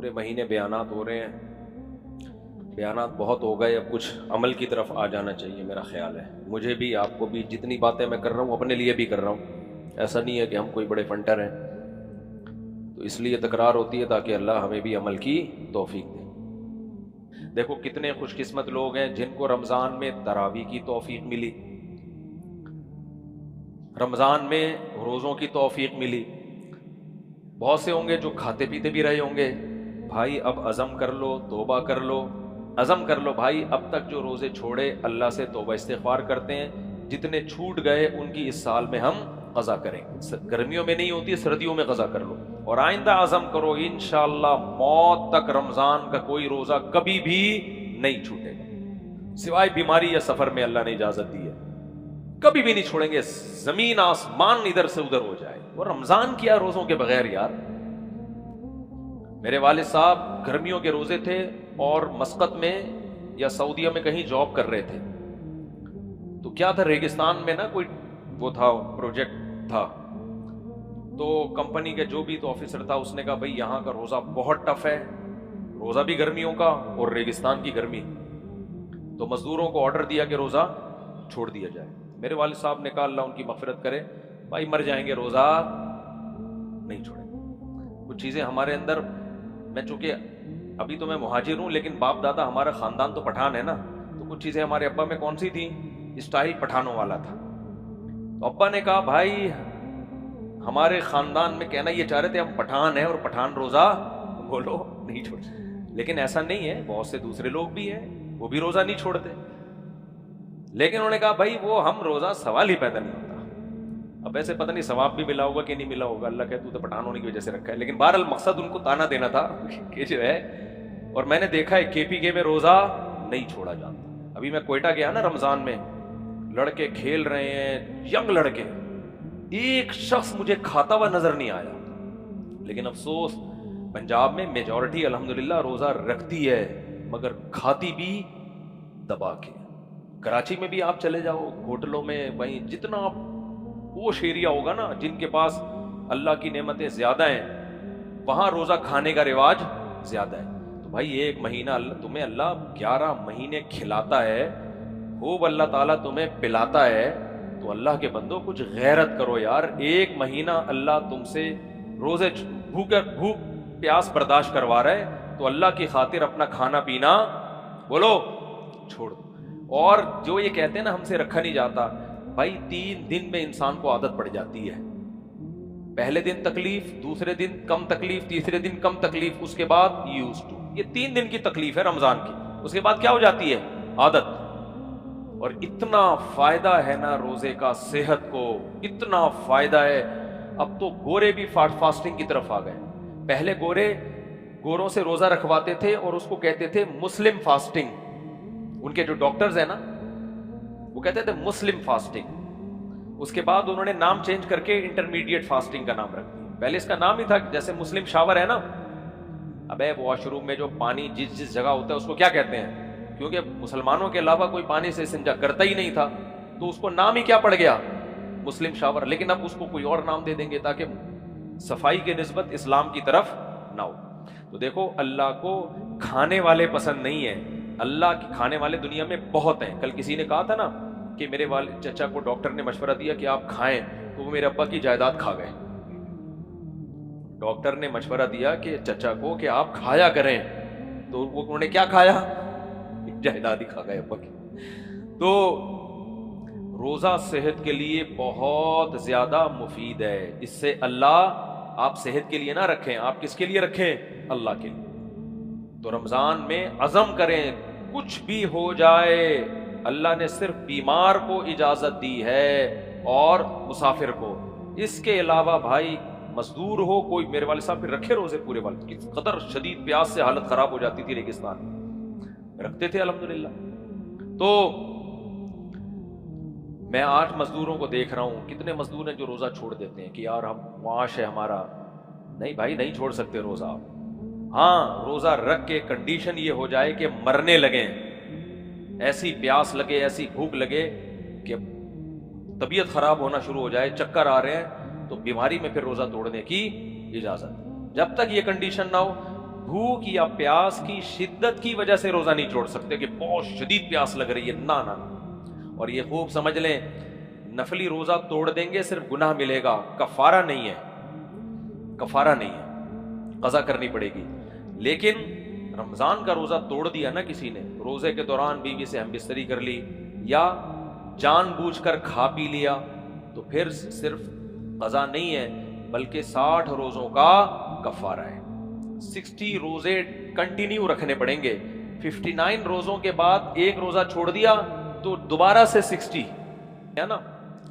پورے مہینے بیانات ہو رہے ہیں، بیانات بہت ہو گئے، اب کچھ عمل کی طرف آ جانا چاہیے میرا خیال ہے، مجھے بھی آپ کو بھی۔ جتنی باتیں میں کر رہا ہوں اپنے لیے بھی کر رہا ہوں، ایسا نہیں ہے کہ ہم کوئی بڑے فنٹر ہیں، تو اس لیے تکرار ہوتی ہے تاکہ اللہ ہمیں بھی عمل کی توفیق دے۔ دیکھو کتنے خوش قسمت لوگ ہیں جن کو رمضان میں تراویح کی توفیق ملی، رمضان میں روزوں کی توفیق ملی۔ بہت سے ہوں گے جو کھاتے پیتے بھی رہے ہوں گے، بھائی اب عزم کر لو، توبہ کر لو، عزم کر لو بھائی، اب تک جو روزے چھوڑے اللہ سے توبہ استغفار کرتے ہیں، جتنے چھوٹ گئے ان کی اس سال میں ہم قضا کریں گے۔ گرمیوں میں نہیں ہوتی، سردیوں میں قضا کر لو، اور آئندہ عزم کرو انشاءاللہ موت تک رمضان کا کوئی روزہ کبھی بھی نہیں چھوٹے گا، سوائے بیماری یا سفر میں اللہ نے اجازت دی ہے، کبھی بھی نہیں چھوڑیں گے، زمین آسمان ادھر سے ادھر ہو جائے۔ اور رمضان کیا روزوں کے بغیر یار؟ میرے والد صاحب گرمیوں کے روزے تھے اور مسقط میں یا سعودیہ میں کہیں جاب کر رہے تھے، تو کیا تھا ریگستان میں نا کوئی وہ تھا پروجیکٹ تھا، تو کمپنی کے جو بھی تو آفیسر تھا اس نے کہا بھائی یہاں کا روزہ بہت ٹف ہے، روزہ بھی گرمیوں کا اور ریگستان کی گرمی، تو مزدوروں کو آرڈر دیا کہ روزہ چھوڑ دیا جائے۔ میرے والد صاحب نے کہا اللہ ان کی مغفرت کرے، بھائی مر جائیں گے روزہ نہیں چھوڑیں گے۔ کچھ چیزیں ہمارے اندر، میں چونکہ ابھی تو میں مہاجر ہوں لیکن باپ دادا ہمارا خاندان تو پٹھان ہے نا، تو کچھ چیزیں ہمارے ابا میں کون سی تھیں، اسٹائل پٹھانوں والا تھا، تو ابا نے کہا بھائی ہمارے خاندان میں کہنا یہ چاہ رہے تھے ہم پٹھان ہیں اور پٹھان روزہ بولو نہیں چھوڑ، لیکن ایسا نہیں ہے، بہت سے دوسرے لوگ بھی ہیں وہ بھی روزہ نہیں چھوڑتے، لیکن انہوں نے کہا بھائی وہ ہم روزہ سوال ہی پیدا نہیں ہوتا۔ اب ایسے پتہ نہیں ثواب بھی ملا ہوگا کہ نہیں ملا ہوگا، اللہ کہے تو پٹھان ہونے کی وجہ سے رکھا ہے، لیکن بہرحال مقصد ان کو تانا دینا تھا کہ جو ہے، اور میں نے دیکھا ہے کے پی کے میں روزہ نہیں چھوڑا جاتا۔ ابھی میں کوئٹہ گیا نا رمضان میں، لڑکے کھیل رہے ہیں، ینگ لڑکے، ایک شخص مجھے کھاتا ہوا نظر نہیں آیا، لیکن افسوس پنجاب میں میجورٹی الحمدللہ روزہ رکھتی ہے مگر کھاتی بھی دبا کے۔ کراچی میں بھی آپ چلے جاؤ ہوٹلوں میں، وہیں جتنا پوش ایریا ہوگا نا جن کے پاس اللہ کی نعمتیں زیادہ ہیں، وہاں روزہ کھانے کا رواج زیادہ ہے۔ تو بھائی ایک مہینہ تمہیں اللہ 11 مہینے کھلاتا ہے، خوب اللہ تعالیٰ تمہیں پلاتا ہے، تو اللہ کے بندو کچھ غیرت کرو یار، ایک مہینہ اللہ تم سے روزے بھوک پیاس برداشت کروا رہا ہے، تو اللہ کی خاطر اپنا کھانا پینا بولو چھوڑ دو۔ اور جو یہ کہتے ہیں نا ہم سے رکھا نہیں جاتا، بھائی 3 دن میں انسان کو عادت پڑ جاتی ہے، پہلے دن تکلیف، دوسرے دن کم تکلیف، تیسرے دن کم تکلیف، اس کے بعد یوز ٹو، یہ 3 دن کی تکلیف ہے رمضان کی، اس کے بعد کیا ہو جاتی ہے عادت۔ اور اتنا فائدہ ہے نا روزے کا صحت کو، اتنا فائدہ ہے، اب تو گورے بھی فاسٹنگ کی طرف آ گئے، پہلے گوروں سے روزہ رکھواتے تھے اور اس کو کہتے تھے مسلم فاسٹنگ، ان کے جو ڈاکٹرز ہیں نا وہ کہتے تھے مسلم فاسٹنگ، اس کے بعد انہوں نے نام چینج کر کے انٹرمیڈیٹ فاسٹنگ کا نام رکھ دیا، پہلے اس کا نام ہی تھا جیسے مسلم شاور ہے نا، ابے واش روم میں جو پانی جس جگہ ہوتا ہے اس کو کیا کہتے ہیں، کیونکہ مسلمانوں کے علاوہ کوئی پانی سے استنجا کرتا ہی نہیں تھا، تو اس کو نام ہی کیا پڑ گیا مسلم شاور، لیکن اب اس کو کوئی اور نام دے دیں گے تاکہ صفائی کی نسبت اسلام کی طرف نہ ہو۔ تو دیکھو اللہ کو کھانے والے پسند نہیں ہیں، اللہ کے کھانے والے دنیا میں بہت ہیں۔ کل کسی نے کہا تھا نا کہ میرے والد چچا کو ڈاکٹر نے مشورہ دیا کہ آپ کھائیں، تو وہ میرے ابا کی جائیداد کھا گئے۔ ڈاکٹر نے مشورہ دیا کہ چچا کو کہ آپ کھایا کریں، تو انہوں نے کیا کھایا، جائیداد ہی کھا گئے ابا کی۔ تو روزہ صحت کے لیے بہت زیادہ مفید ہے، اس سے اللہ آپ صحت کے لیے نہ رکھیں، آپ کس کے لیے رکھیں، اللہ کے لیے۔ تو رمضان میں عزم کریں، کچھ بھی ہو جائے، اللہ نے صرف بیمار کو اجازت دی ہے اور مسافر کو، اس کے علاوہ بھائی مزدور ہو کوئی، میرے والد صاحب پھر رکھے روزے پورے والد، کس قدر شدید پیاس سے حالت خراب ہو جاتی تھی ریگستان میں، رکھتے تھے الحمدللہ۔ تو میں 8 مزدوروں کو دیکھ رہا ہوں، کتنے مزدور ہیں جو روزہ چھوڑ دیتے ہیں کہ یار ہم معاش ہے ہمارا، نہیں بھائی نہیں چھوڑ سکتے روزہ آپ، ہاں روزہ رکھ کے کنڈیشن یہ ہو جائے کہ مرنے لگیں، ایسی پیاس لگے، ایسی بھوک لگے کہ طبیعت خراب ہونا شروع ہو جائے، چکر آ رہے ہیں، تو بیماری میں پھر روزہ توڑنے کی اجازت۔ جب تک یہ کنڈیشن نہ ہو بھوک یا پیاس کی شدت کی وجہ سے روزہ نہیں چھوڑ سکتے کہ بہت شدید پیاس لگ رہی ہے، نا نا نا۔ اور یہ خوب سمجھ لیں، نفلی روزہ توڑ دیں گے صرف گناہ ملے گا، کفارہ نہیں ہے، کفارہ نہیں ہے، قضا کرنی پڑے گی۔ لیکن رمضان کا روزہ توڑ دیا نا کسی نے، روزے کے دوران بیوی سے ہم بستری کر لی یا جان بوجھ کر کھا پی لیا، تو پھر صرف قضا نہیں ہے بلکہ 60 روزوں کا کفارہ ہے۔ 60 روزے کنٹینیو رکھنے پڑیں گے۔ 59 روزوں کے بعد ایک روزہ چھوڑ دیا تو دوبارہ سے 60 ہے نا،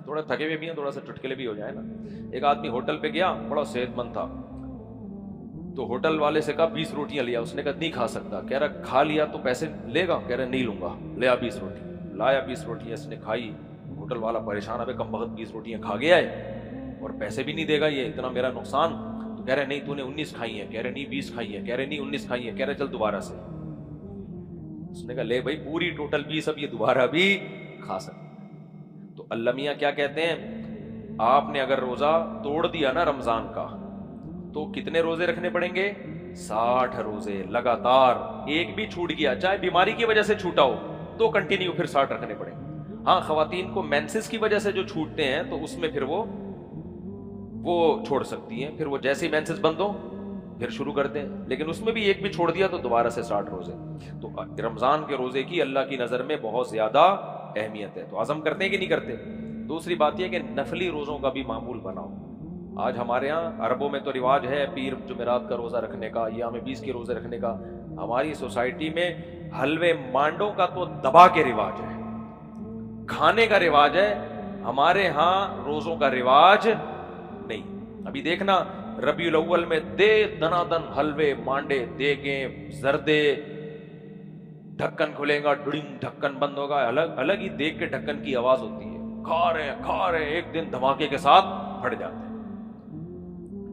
تھوڑا تھکے ہوئے بھی ہیں، تھوڑا سا چٹکلے بھی ہو جائے نا۔ ایک آدمی ہوٹل پہ گیا، بڑا صحت مند تھا، تو ہوٹل والے سے کہا 20 روٹیاں لیا، اس نے کہا نہیں کھا سکتا، کہہ رہا کھا لیا تو پیسے لے گا، کہہ رہا نہیں لوں گا، لیا 20 روٹی، لایا 20 روٹیاں، اس نے کھائی، ہوٹل والا پریشان ہے، کم وقت 20 روٹیاں کھا گیا ہے اور پیسے بھی نہیں دے گا، یہ اتنا میرا نقصان۔ تو کہہ رہے نہیں تو نے 19 کھائی ہیں، کہہ رہے نہیں 20 کھائی ہیں، کہہ رہے نہیں 19 کھائی ہیں، کہہ رہے چل دوبارہ سے۔ اس نے کہا لے بھائی پوری ٹوٹل 20، اب یہ دوبارہ بھی کھا سکتا۔ تو اللہ میاں کیا کہتے ہیں، آپ نے اگر روزہ توڑ دیا نا رمضان کا تو کتنے روزے رکھنے پڑیں گے؟ 60 روزے لگاتار، ایک بھی چھوٹ گیا چاہے بیماری کی وجہ سے چھوٹا ہو تو کنٹینیو پھر 60 رکھنے پڑیں گے۔ ہاں خواتین کو مینسس کی وجہ سے جو چھوٹتے ہیں تو اس میں پھر وہ چھوڑ سکتی ہیں، پھر وہ جیسے ہی مینسس بند ہو پھر شروع کرتے ہیں، لیکن اس میں بھی ایک بھی چھوڑ دیا تو دوبارہ سے 60 روزے۔ تو رمضان کے روزے کی اللہ کی نظر میں بہت زیادہ اہمیت ہے، تو عزم کرتے ہیں کہ نہیں کرتے؟ دوسری بات یہ کہ نفلی روزوں کا بھی معمول بناؤ۔ آج ہمارے ہاں عربوں میں تو رواج ہے پیر جمعرات کا روزہ رکھنے کا، ایام 20 کے روزے رکھنے کا، ہماری سوسائٹی میں حلوے مانڈوں کا تو دبا کے رواج ہے، کھانے کا رواج ہے، ہمارے ہاں روزوں کا رواج نہیں۔ ابھی دیکھنا ربیع الاول میں دے دنا دن حلوے مانڈے دیگیں زردے، ڈھکن کھلے گا ڈڑنگ، ڈھکن بند ہوگا، الگ الگ ہی دیگ کے ڈھکن کی آواز ہوتی ہے، کھا رہے ہیں، ایک دن دھماکے کے ساتھ پھٹ جاتے ہیں۔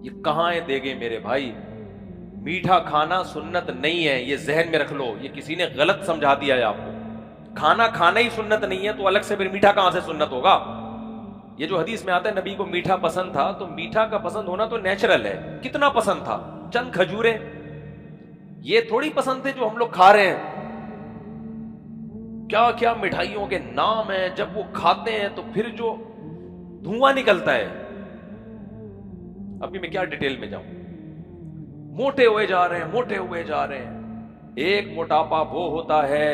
یہ کہاں ہے دیگیں میرے بھائی؟ میٹھا کھانا سنت نہیں ہے، یہ ذہن میں رکھ لو، یہ کسی نے غلط سمجھا دیا ہے آپ کو۔ کھانا کھانا ہی سنت نہیں ہے تو الگ سے پھر میٹھا کہاں سے سنت ہوگا؟ یہ جو حدیث میں آتا ہے نبی کو میٹھا پسند تھا، تو میٹھا کا پسند ہونا تو نیچرل ہے، کتنا پسند تھا؟ چند کھجوریں، یہ تھوڑی پسند تھے جو ہم لوگ کھا رہے ہیں۔ کیا کیا مٹھائیوں کے نام ہیں، جب وہ کھاتے ہیں تو پھر جو دھواں نکلتا ہے، ابھی میں کیا ڈیٹیل میں جاؤں، موٹے ہوئے جا رہے ہیں، موٹے ہوئے جا رہے ہیں۔ ایک موٹاپا وہ ہوتا ہے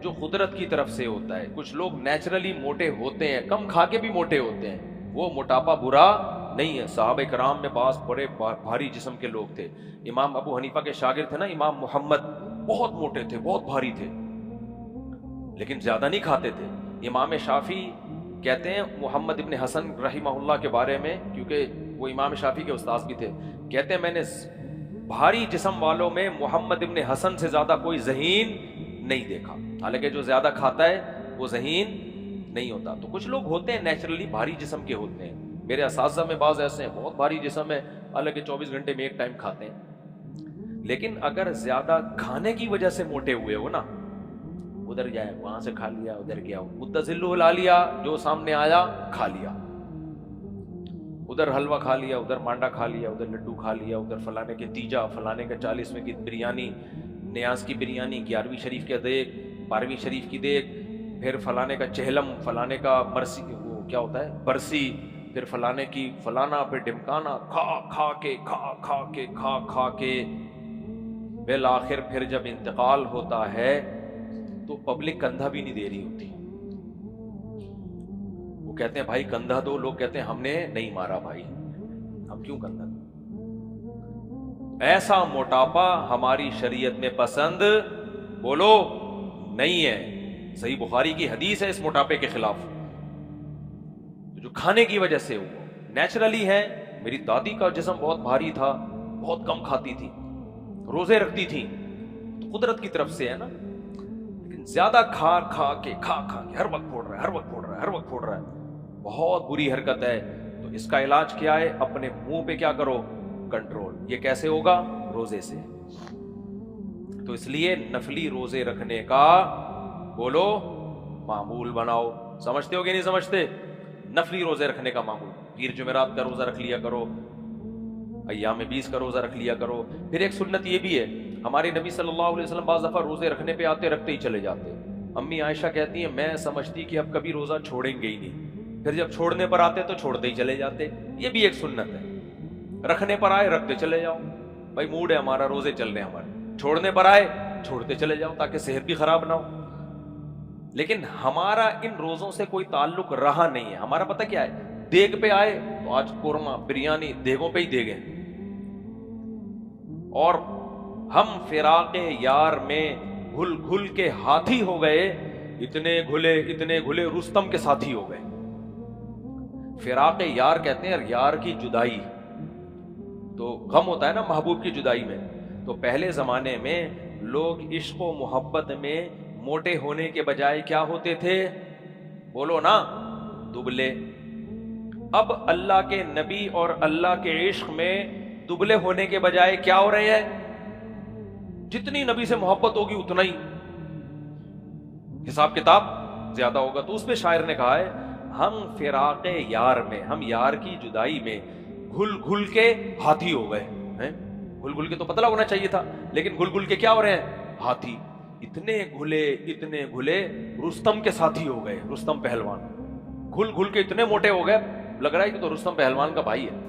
جو قدرت کی طرف سے ہوتا ہے، کچھ لوگ نیچرلی موٹے ہوتے ہیں، کم کھا کے بھی موٹے ہوتے ہیں، وہ موٹاپا برا نہیں ہے۔ صحابہ کرام میں بعض بڑے بھاری جسم کے لوگ تھے، امام ابو حنیفہ کے شاگرد تھے نا امام محمد، بہت موٹے تھے، بہت بھاری تھے، لیکن زیادہ نہیں کھاتے تھے۔ امام شافعی کہتے ہیں محمد ابن حسن رحمہ اللہ کے بارے میں، کیونکہ وہ امام شافعی کے استاذ بھی تھے، کہتے ہیں میں نے بھاری جسم والوں میں محمد ابن حسن سے زیادہ کوئی ذہین نہیں دیکھا، حالانکہ جو زیادہ کھاتا ہے وہ ذہین نہیں ہوتا۔ تو کچھ لوگ ہوتے ہیں نیچرلی بھاری جسم کے ہوتے ہیں، میرے اساتذہ میں بعض ایسے ہیں بہت بھاری جسم ہے، حالانکہ 24 گھنٹے میں ایک ٹائم کھاتے ہیں۔ لیکن اگر زیادہ کھانے کی وجہ سے موٹے ہوئے ہو نا، ادھر جائے وہاں سے کھا لیا، ادھر گیا متزلہ لا لیا، جو سامنے آیا کھا لیا، ادھر حلوہ کھا لیا، ادھر مانڈا کھا لیا، ادھر لڈو کھا لیا، ادھر فلانے کے تیجا، فلانے کا 40ویں کی بریانی، نیاز کی بریانی، 11ویں شریف کے دیگ، 12ویں شریف کی دیگ، پھر فلانے کا چہلم، فلانے کا مرسی، وہ کیا ہوتا ہے برسی، پھر فلانے کی فلانا، پھر ڈمکانا، کھا کھا کے کھا کھا کے کھا کھا کے بالآخر پھر جب انتقال ہوتا ہے تو پبلک کندھا بھی نہیں دے رہی ہوتی، وہ کہتے ہیں بھائی کندھا دو، لوگ کہتے ہیں ہم نے نہیں مارا بھائی، ہم کیوں کندھا دیں؟ ایسا موٹاپا ہماری شریعت میں پسند بولو نہیں ہے۔ صحیح بخاری کی حدیث ہے اس موٹاپے کے خلاف، جو کھانے کی وجہ سے ہوا نیچرلی ہے۔ میری دادی کا جسم بہت بھاری تھا، بہت کم کھاتی تھی، روزے رکھتی تھی، تو قدرت کی طرف سے ہے نا، لیکن زیادہ کھا کھا کے ہر وقت پھوڑ رہا ہے، ہر وقت پھوڑ رہا ہے، ہر وقت پھوڑ رہا ہے، بہت بری حرکت ہے۔ تو اس کا علاج کیا ہے؟ اپنے منہ پہ کیا کرو؟ کنٹرول۔ یہ کیسے ہوگا؟ روزے سے۔ تو اس لیے نفلی روزے رکھنے کا بولو معمول بناؤ۔ سمجھتے ہو کہ نہیں سمجھتے؟ نفلی روزے رکھنے کا معمول، پیر جمعرات کا روزہ رکھ لیا کرو، ایام 20 کا روزہ رکھ لیا کرو۔ پھر ایک سنت یہ بھی ہے ہمارے نبی صلی اللہ علیہ وسلم بعض دفعہ روزے رکھنے پہ آتے رکھتے ہی چلے جاتے. امی عائشہ کہتی ہیں میں سمجھتی کہ اب کبھی روزہ چھوڑیں گے ہی نہیں, پھر جب چھوڑنے پر آتے تو چھوڑتے ہی چلے جاتے. یہ بھی ایک سنت ہے, رکھنے پر آئے رکھتے چلے جاؤ, بھائی موڈ ہے ہمارا روزے چل رہے ہیں ہمارے, چھوڑنے پر آئے چھوڑتے چلے جاؤ تاکہ صحت بھی خراب نہ ہو. لیکن ہمارا ان روزوں سے کوئی تعلق رہا نہیں ہے. ہمارا پتہ کیا ہے, دیگ پہ آئے تو آج قورمہ بریانی دیگوں پہ ہی دیگیں, اور ہم فراق یار میں گھل گھل کے ہاتھی ہو گئے, اتنے گھلے رستم کے ساتھی ہو گئے. فراق یار کہتے ہیں یار کی جدائی, تو غم ہوتا ہے نا محبوب کی جدائی میں. تو پہلے زمانے میں لوگ عشق و محبت میں موٹے ہونے کے بجائے کیا ہوتے تھے, بولو نا, دبلے. اب اللہ کے نبی اور اللہ کے عشق میں دبلے ہونے کے بجائے کیا ہو رہے ہیں, جتنی نبی سے محبت ہوگی اتنا ہی حساب کتاب زیادہ ہوگا. تو اس پہ شاعر نے کہا ہے ہم فراق یار میں, ہم یار کی جدائی میں گھل گھل کے ہاتھی ہو گئے ہیں. گھل گھل کے تو پتلا ہونا چاہیے تھا, لیکن گھل گھل کے کیا ہو رہے ہیں, ہاتھی. اتنے گھلے رستم کے ساتھی ہو گئے, رستم پہلوان. گھل گھل کے اتنے موٹے ہو گئے, لگ رہا ہے کہ تو رستم پہلوان کا بھائی ہے.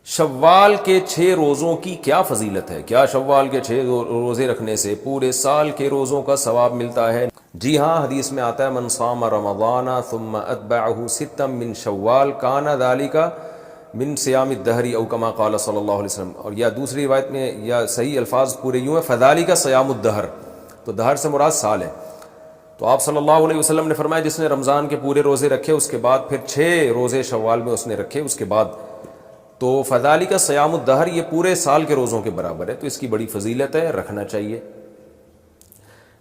شوال کے 6 روزوں کی کیا فضیلت ہے؟ کیا شوال کے 6 روزے رکھنے سے پورے سال کے روزوں کا ثواب ملتا ہے؟ جی ہاں, حدیث میں آتا ہے من صام رمضان ثم اتبعہ ستا من شوال کان ذلک من صیام الدہر او کما قال صلی اللہ علیہ وسلم. اور یا دوسری روایت میں یا صحیح الفاظ پورے یوں ہے فذلک صیام الدہر, تو دہر سے مراد سال ہے. تو آپ صلی اللہ علیہ وسلم نے فرمایا جس نے رمضان کے پورے روزے رکھے اس کے بعد پھر 6 روزے شوال میں اس نے رکھے اس کے بعد, تو فذالک صیام الدہر, یہ پورے سال کے روزوں کے برابر ہے. تو اس کی بڑی فضیلت ہے, رکھنا چاہیے.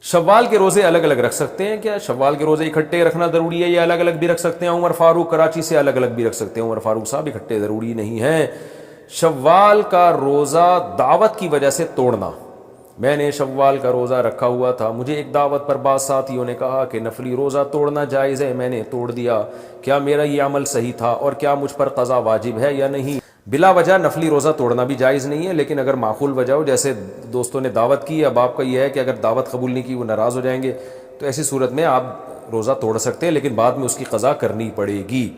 شوال کے روزے الگ الگ رکھ سکتے ہیں کیا؟ شوال کے روزے اکٹھے رکھنا ضروری ہے یا الگ الگ بھی رکھ سکتے ہیں؟ عمر فاروق کراچی سے الگ الگ بھی رکھ سکتے ہیں. عمر فاروق صاحب اکٹھے ضروری نہیں ہیں. شوال کا روزہ دعوت کی وجہ سے توڑنا, میں نے شوال کا روزہ رکھا ہوا تھا, مجھے ایک دعوت پر بعض ساتھیوں نے کہا کہ نفلی روزہ توڑنا جائز ہے, میں نے توڑ دیا, کیا میرا یہ عمل صحیح تھا اور کیا مجھ پر قضا واجب ہے یا نہیں؟ بلا وجہ نفلی روزہ توڑنا بھی جائز نہیں ہے, لیکن اگر معقول وجہ ہو, جیسے دوستوں نے دعوت کی, اب آپ کا یہ ہے کہ اگر دعوت قبول نہیں کی وہ ناراض ہو جائیں گے, تو ایسی صورت میں آپ روزہ توڑ سکتے ہیں, لیکن بعد میں اس کی قضا کرنی پڑے گی,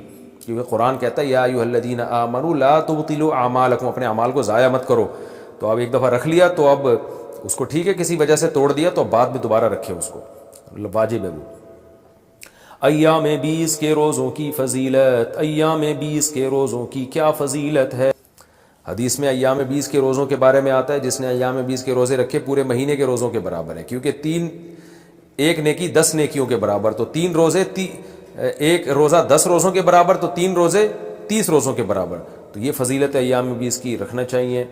کیونکہ قرآن کہتا ہے یا ایھا الذین آمنوا لا تبطلوا اعمالکم, اپنے اعمال کو ضائع مت کرو. تو اب ایک دفعہ رکھ لیا تو اب اس کو ٹھیک ہے, کسی وجہ سے توڑ دیا تو بعد میں دوبارہ رکھے, اس کو واجب ہے وہ. ایام 20 کے روزوں کی فضیلت, ایام 20 کے روزوں کی کیا فضیلت ہے؟ حدیث میں ایام 20 کے روزوں کے بارے میں آتا ہے جس نے ایام 20 کے روزے رکھے پورے مہینے کے روزوں کے برابر ہے, کیونکہ ایک نیکی 10 نیکیوں کے برابر, تو 3 روزے ایک روزہ 10 روزوں کے برابر, تو 3 روزے 30 روزوں کے برابر. تو یہ فضیلت ایام 20 کی رکھنا چاہیے.